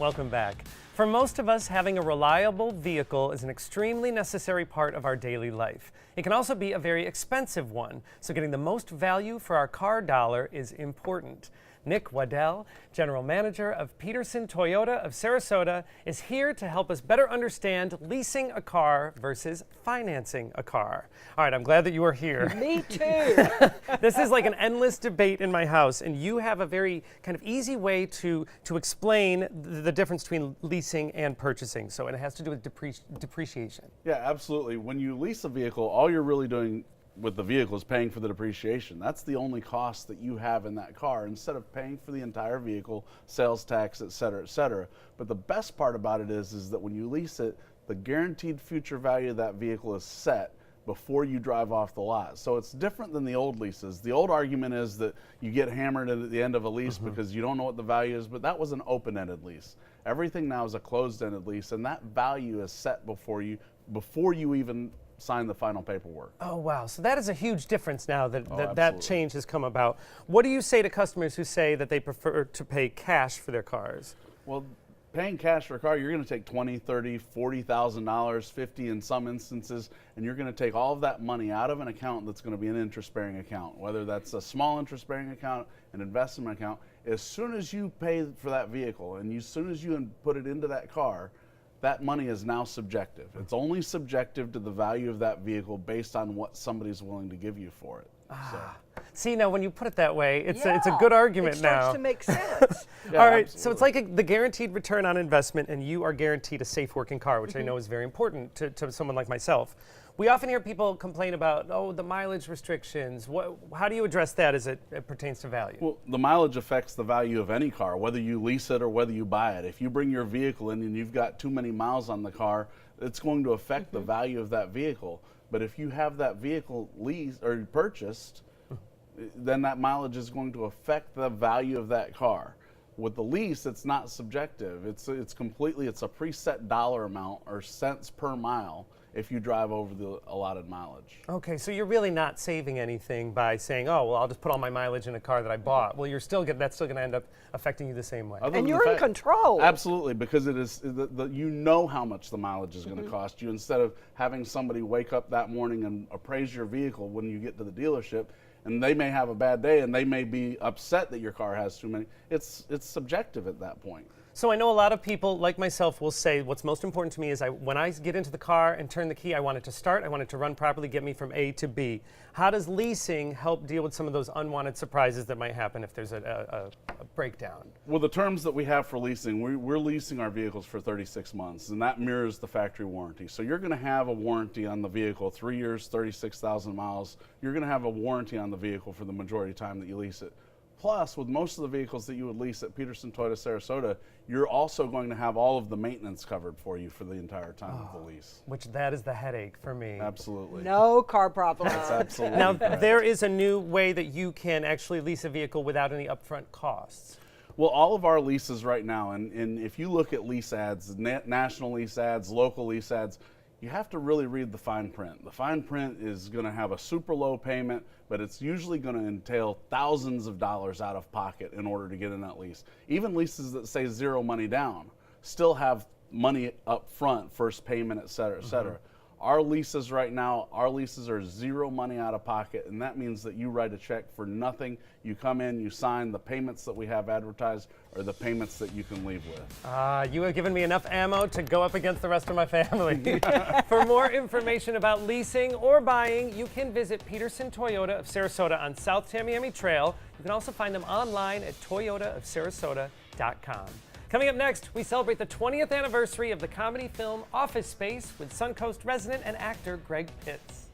Welcome back. For most of us, having a reliable vehicle is an extremely necessary part of our daily life. It can also be a very expensive one, so getting the most value for our car dollar is important. Nick Waddell, General Manager of Peterson Toyota of Sarasota, is here to help us better understand leasing a car versus financing a car. All right, I'm glad that you are here. Me too. This is like an endless debate in my house, and you have a very kind of easy way to explain the difference between leasing and purchasing. So it has to do with depreciation. Yeah, absolutely. When you lease a vehicle, all you're really doing with the vehicle is paying for the depreciation. That's the only cost that you have in that car, instead of paying for the entire vehicle, sales tax, et cetera, et cetera. But the best part about it is that when you lease it, the guaranteed future value of that vehicle is set before you drive off the lot. So it's different than the old leases. The old argument is that you get hammered at the end of a lease because you don't know what the value is, but that was an open-ended lease. Everything now is a closed-ended lease, and that value is set before you even sign the final paperwork. Oh, wow. So that is a huge difference now that change has come about. What do you say to customers who say that they prefer to pay cash for their cars? Well, paying cash for a car, you're going to take $20,000, $30,000, $40,000, $50,000 in some instances, and you're going to take all of that money out of an account that's going to be an interest-bearing account, whether that's a small interest-bearing account, an investment account. As soon as you pay for that vehicle and as soon as you put it into that car, that money is now subjective. It's only subjective to the value of that vehicle based on what somebody's willing to give you for it. See, now when you put it that way, it's a good argument now. It starts to make sense. Yeah, All right, absolutely. so it's like the guaranteed return on investment, and you are guaranteed a safe working car, which I know is very important to someone like myself. We often hear people complain about, the mileage restrictions. How do you address that as it pertains to value? Well, the mileage affects the value of any car, whether you lease it or whether you buy it. If you bring your vehicle in and you've got too many miles on the car, it's going to affect the value of that vehicle. But if you have that vehicle leased or purchased, then that mileage is going to affect the value of that car. With the lease, it's not subjective. It's a preset dollar amount or cents per mile if you drive over the allotted mileage. Okay, so you're really not saving anything by saying, I'll just put all my mileage in a car that I bought. Well, that's still going to end up affecting you the same way. And you're in control. Absolutely, because it is you know how much the mileage is going to cost you, instead of having somebody wake up that morning and appraise your vehicle when you get to the dealership, and they may have a bad day and they may be upset that your car has too many. It's subjective at that point. So I know a lot of people, like myself, will say what's most important to me is when I get into the car and turn the key, I want it to start, I want it to run properly, get me from A to B. How does leasing help deal with some of those unwanted surprises that might happen if there's a breakdown? Well, the terms that we have for leasing, we're leasing our vehicles for 36 months, and that mirrors the factory warranty. So you're going to have a warranty on the vehicle, 3 years, 36,000 miles. You're going to have a warranty on the vehicle for the majority of the time that you lease it. Plus, with most of the vehicles that you would lease at Peterson Toyota Sarasota, you're also going to have all of the maintenance covered for you for the entire time of the lease. Which that is the headache for me. Absolutely. No car problems. That's absolutely Now, correct. there is a new way that you can actually lease a vehicle without any upfront costs. Well, all of our leases right now, and if you look at lease ads, national lease ads, local lease ads, you have to really read the fine print. The fine print is going to have a super low payment, but it's usually going to entail thousands of dollars out of pocket in order to get in that lease. Even leases that say zero money down still have money up front, first payment, et cetera, et cetera. Our leases right now, are zero money out of pocket, and that means that you write a check for nothing. You come in, you sign. The payments that we have advertised are the payments that you can leave with. You have given me enough ammo to go up against the rest of my family. For more information about leasing or buying, you can visit Peterson Toyota of Sarasota on South Tamiami Trail. You can also find them online at toyotaofsarasota.com. Coming up next, we celebrate the 20th anniversary of the comedy film Office Space with Suncoast resident and actor Greg Pitts.